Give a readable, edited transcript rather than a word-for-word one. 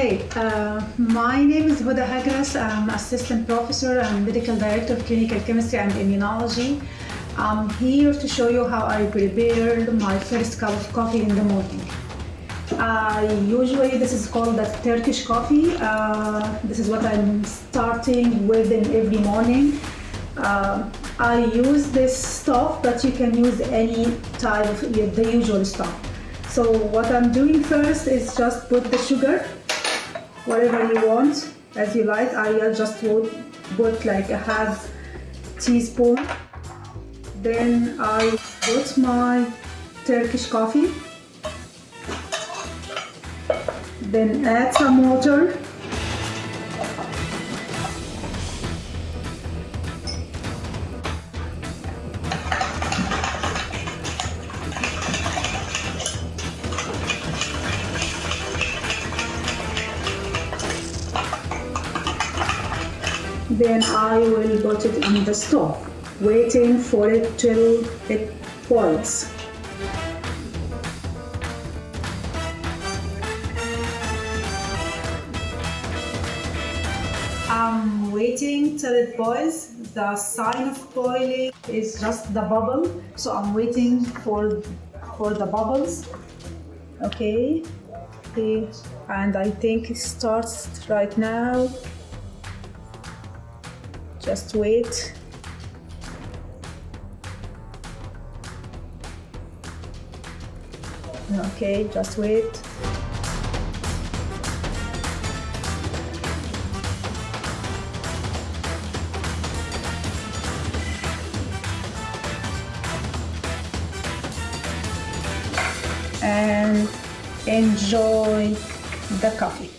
Hey, my name is Hoda Hagrass. I'm Assistant Professor and Medical Director of Clinical Chemistry and Immunology. I'm here to show you how I prepared my first cup of coffee in the morning. Usually this is called the Turkish coffee. This is what I'm starting with in every morning. I use this stuff, but you can use any type of the usual stuff. So what I'm doing first is just put the sugar, whatever you want, as you like. I just would put like a half teaspoon. Then I put my Turkish coffee. Then add some water. Then I will put it on the stove, waiting for it till it boils. I'm waiting till it boils. The sign of boiling is just the bubble, so I'm waiting for the bubbles. Okay, and I think it starts right now. Just wait. Okay, just wait. And enjoy the coffee.